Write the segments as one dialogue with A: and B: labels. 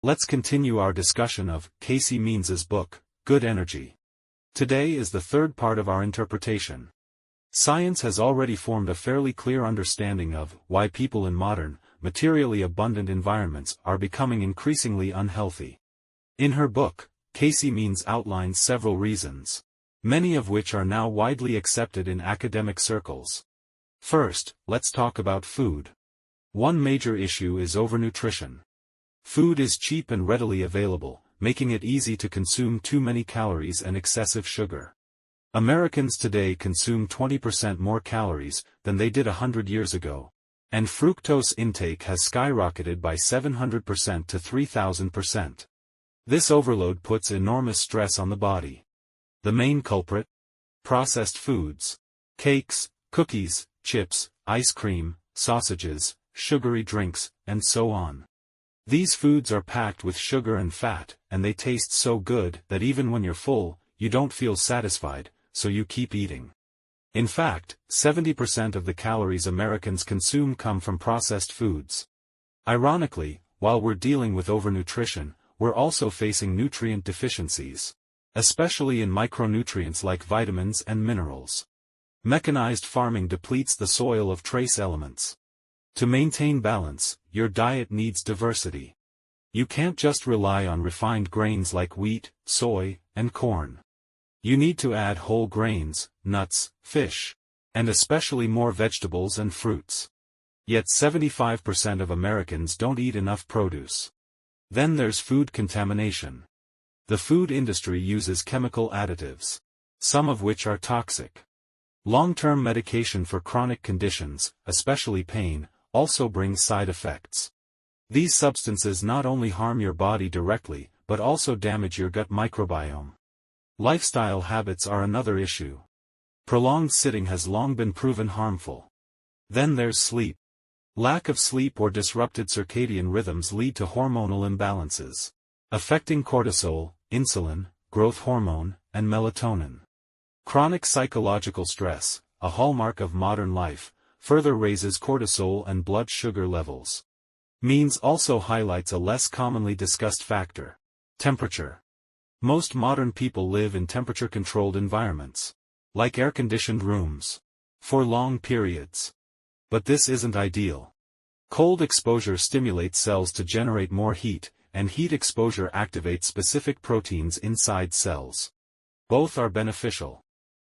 A: Let's continue our discussion of Calley Means' book, Good Energy. Today is the third part of our interpretation. Science has already formed a fairly clear understanding of why people in modern, materially abundant environments are becoming increasingly unhealthy. In her book, Calley Means outlines several reasons, many of which are now widely accepted in academic circles. First, let's talk about food. One major issue is overnutrition. Food is cheap and readily available, making it easy to consume too many calories and excessive sugar. Americans today consume 20% more calories than they did 100 years ago, and fructose intake has skyrocketed by 700% to 3,000%. This overload puts enormous stress on the body. The main culprit? Processed foods. Cakes, cookies, chips, ice cream, sausages, sugary drinks, and so on. These foods are packed with sugar and fat, and they taste so good that even when you're full, you don't feel satisfied, so you keep eating. In fact, 70% of the calories Americans consume come from processed foods. Ironically, while we're dealing with overnutrition, we're also facing nutrient deficiencies, especially in micronutrients like vitamins and minerals. Mechanized farming depletes the soil of trace elements. To maintain balance, your diet needs diversity. You can't just rely on refined grains like wheat, soy, and corn. You need to add whole grains, nuts, fish, and especially more vegetables and fruits. Yet 75% of Americans don't eat enough produce. Then there's food contamination. The food industry uses chemical additives, some of which are toxic. Long-term medication for chronic conditions, especially pain, also brings side effects. These substances not only harm your body directly, but also damage your gut microbiome. Lifestyle habits are another issue. Prolonged sitting has long been proven harmful. Then there's sleep. Lack of sleep or disrupted circadian rhythms lead to hormonal imbalances, affecting cortisol, insulin, growth hormone, and melatonin. Chronic psychological stress, a hallmark of modern life, further raises cortisol and blood sugar levels. Means also highlights a less commonly discussed factor: temperature. Most modern people live in temperature-controlled environments, like air-conditioned rooms, for long periods. But this isn't ideal. Cold exposure stimulates cells to generate more heat, and heat exposure activates specific proteins inside cells. Both are beneficial.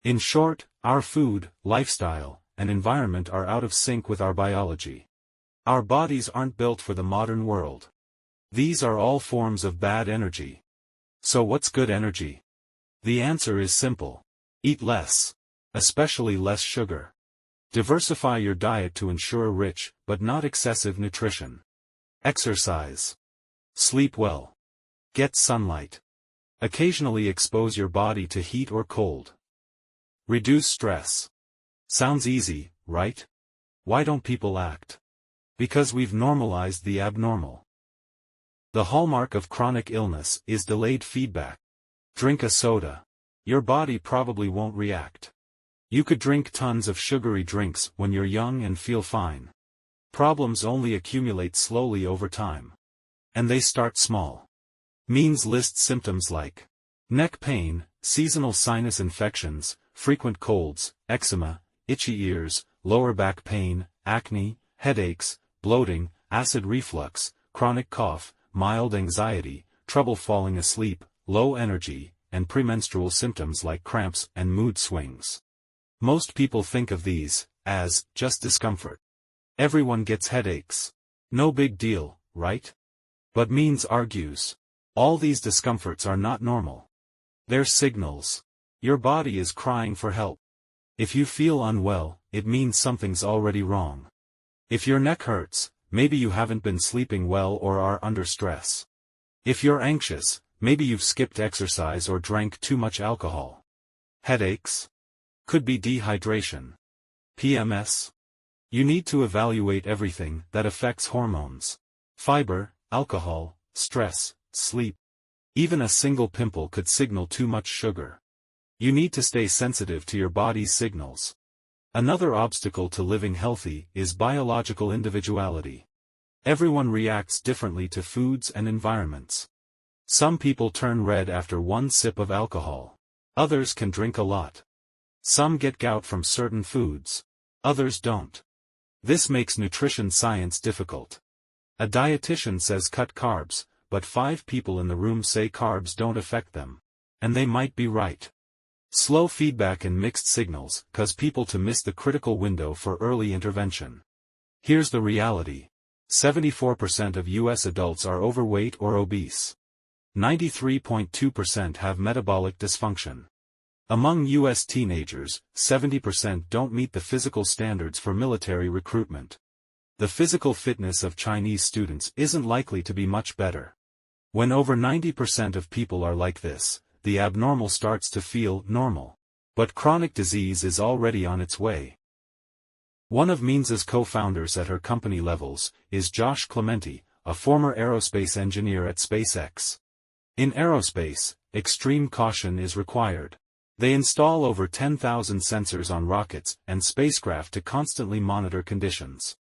A: In short, our food, lifestyle, and environment are out of sync with our biology. Our bodies aren't built for the modern world. These are all forms of bad energy. So what's good energy? The answer is simple. Eat less, especially less sugar. Diversify your diet to ensure rich, but not excessive nutrition. Exercise. Sleep well. Get sunlight. Occasionally expose your body to heat or cold. Reduce stress. Sounds easy, right? Why don't people act? Because we've normalized the abnormal. The hallmark of chronic illness is delayed feedback. Drink a soda. Your body probably won't react. You could drink tons of sugary drinks when you're young and feel fine. Problems only accumulate slowly over time. And they start small. Means lists symptoms like neck pain, seasonal sinus infections, frequent colds, eczema, itchy ears, lower back pain, acne, headaches, bloating, acid reflux, chronic cough, mild anxiety, trouble falling asleep, low energy, and premenstrual symptoms like cramps and mood swings. Most people think of these as just discomfort. Everyone gets headaches. No big deal, right? But Means argues, all these discomforts are not normal. They're signals. Your body is crying for help. If you feel unwell, it means something's already wrong. If your neck hurts, maybe you haven't been sleeping well or are under stress. If you're anxious, maybe you've skipped exercise or drank too much alcohol. Headaches? Could be dehydration. PMS? You need to evaluate everything that affects hormones. Fiber, alcohol, stress, sleep. Even a single pimple could signal too much sugar. You need to stay sensitive to your body's signals. Another obstacle to living healthy is biological individuality. Everyone reacts differently to foods and environments. Some people turn red after one sip of alcohol. Others can drink a lot. Some get gout from certain foods. Others don't. This makes nutrition science difficult. A dietitian says cut carbs, but 5 people in the room say carbs don't affect them. And they might be right. Slow feedback and mixed signals cause people to miss the critical window for early intervention. Here's the reality. 74% of U.S. adults are overweight or obese. 93.2% have metabolic dysfunction. Among U.S. teenagers, 70% don't meet the physical standards for military recruitment. The physical fitness of Chinese students isn't likely to be much better. When over 90% of people are like this, the abnormal starts to feel normal. But chronic disease is already on its way. One of Means's co-founders at her company levels is Josh Clementi, a former aerospace engineer at SpaceX. In aerospace, extreme caution is required. They install over 10,000 sensors on rockets and spacecraft to constantly monitor conditions.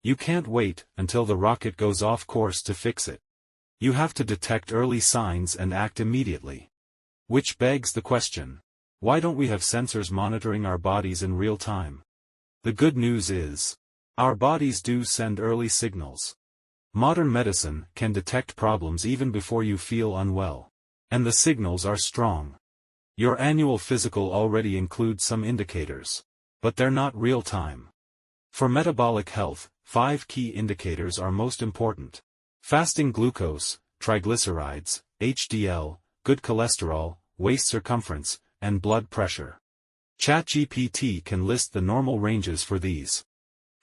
A: You can't wait until the rocket goes off course to fix it. You have to detect early signs and act immediately. Which begs the question, why don't we have sensors monitoring our bodies in real time? The good news is, our bodies do send early signals. Modern medicine can detect problems even before you feel unwell. And the signals are strong. Your annual physical already includes some indicators. But they're not real-time. For metabolic health, 5 key indicators are most important. Fasting glucose, triglycerides, HDL, good cholesterol, waist circumference, and blood pressure. ChatGPT can list the normal ranges for these.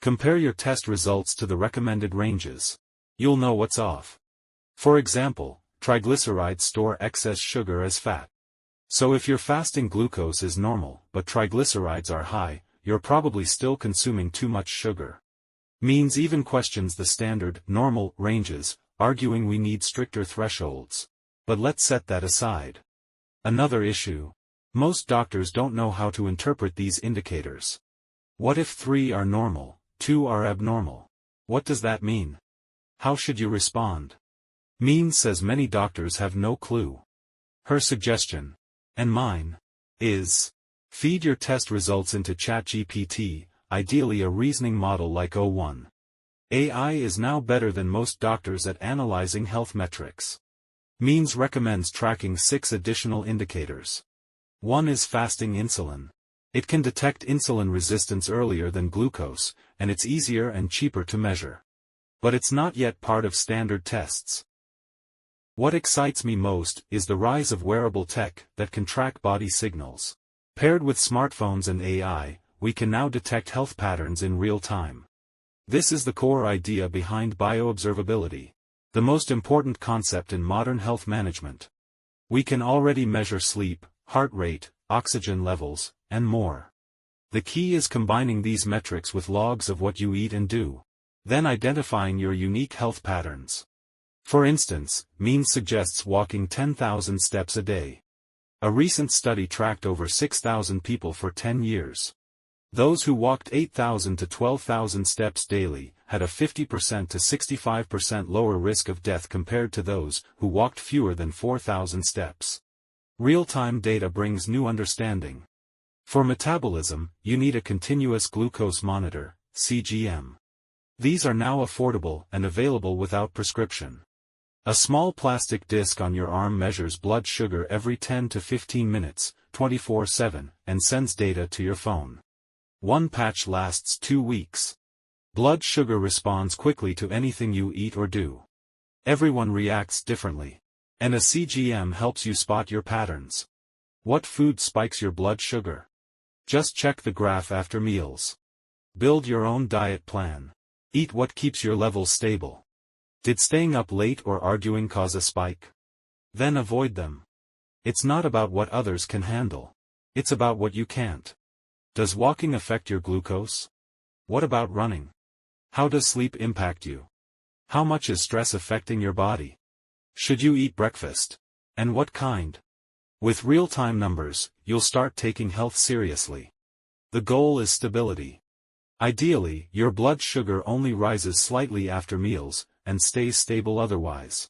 A: Compare your test results to the recommended ranges. You'll know what's off. For example, triglycerides store excess sugar as fat. So if your fasting glucose is normal but triglycerides are high, you're probably still consuming too much sugar. Means even questions the standard, normal, ranges, arguing we need stricter thresholds. But let's set that aside. Another issue. Most doctors don't know how to interpret these indicators. What if 3 are normal, 2 are abnormal? What does that mean? How should you respond? Means says many doctors have no clue. Her suggestion, and mine, is, feed your test results into ChatGPT, ideally a reasoning model like O1. AI is now better than most doctors at analyzing health metrics. Means recommends tracking 6 additional indicators. One is fasting insulin. It can detect insulin resistance earlier than glucose, and it's easier and cheaper to measure. But it's not yet part of standard tests. What excites me most is the rise of wearable tech that can track body signals. Paired with smartphones and AI, we can now detect health patterns in real time. This is the core idea behind bioobservability, the most important concept in modern health management. We can already measure sleep, heart rate, oxygen levels, and more. The key is combining these metrics with logs of what you eat and do, then identifying your unique health patterns. For instance, Means suggests walking 10,000 steps a day. A recent study tracked over 6,000 people for 10 years. Those who walked 8,000 to 12,000 steps daily had a 50% to 65% lower risk of death compared to those who walked fewer than 4,000 steps. Real-time data brings new understanding. For metabolism, you need a continuous glucose monitor, CGM. These are now affordable and available without prescription. A small plastic disc on your arm measures blood sugar every 10 to 15 minutes, 24/7, and sends data to your phone. One patch lasts 2 weeks. Blood sugar responds quickly to anything you eat or do. Everyone reacts differently. And a CGM helps you spot your patterns. What food spikes your blood sugar? Just check the graph after meals. Build your own diet plan. Eat what keeps your levels stable. Did staying up late or arguing cause a spike? Then avoid them. It's not about what others can handle. It's about what you can't. Does walking affect your glucose? What about running? How does sleep impact you? How much is stress affecting your body? Should you eat breakfast? And what kind? With real-time numbers, you'll start taking health seriously. The goal is stability. Ideally, your blood sugar only rises slightly after meals, and stays stable otherwise.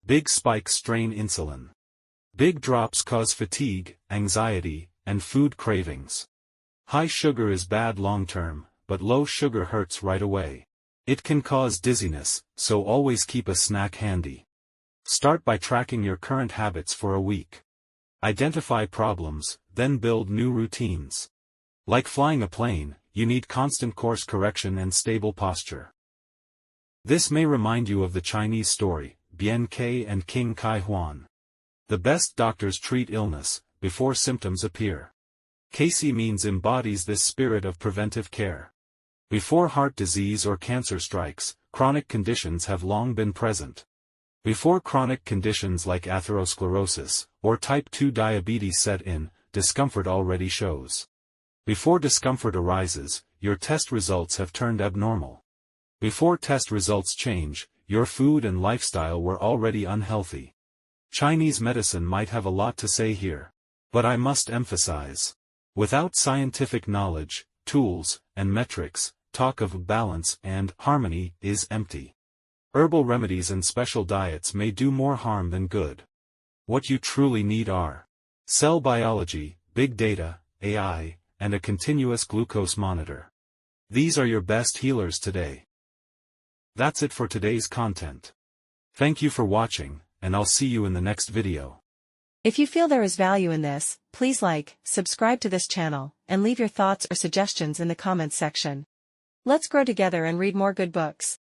A: Big spikes strain insulin. Big drops cause fatigue, anxiety, and food cravings. High sugar is bad long-term, but low sugar hurts right away. It can cause dizziness, so always keep a snack handy. Start by tracking your current habits for a week. Identify problems, then build new routines. Like flying a plane, you need constant course correction and stable posture. This may remind you of the Chinese story, Bian Ke and King Kai Huan. The best doctors treat illness before symptoms appear. Calley Means embodies this spirit of preventive care. Before heart disease or cancer strikes, chronic conditions have long been present. Before chronic conditions like atherosclerosis or type 2 diabetes set in, discomfort already shows. Before discomfort arises, your test results have turned abnormal. Before test results change, your food and lifestyle were already unhealthy. Chinese medicine might have a lot to say here. But I must emphasize. Without scientific knowledge, tools, and metrics, talk of balance and harmony is empty. Herbal remedies and special diets may do more harm than good. What you truly need are cell biology, big data, AI, and a continuous glucose monitor. These are your best healers today. That's it for today's content. Thank you for watching, and I'll see you in the next video.
B: If you feel there is value in this, please like, subscribe to this channel, and leave your thoughts or suggestions in the comments section. Let's grow together and read more good books.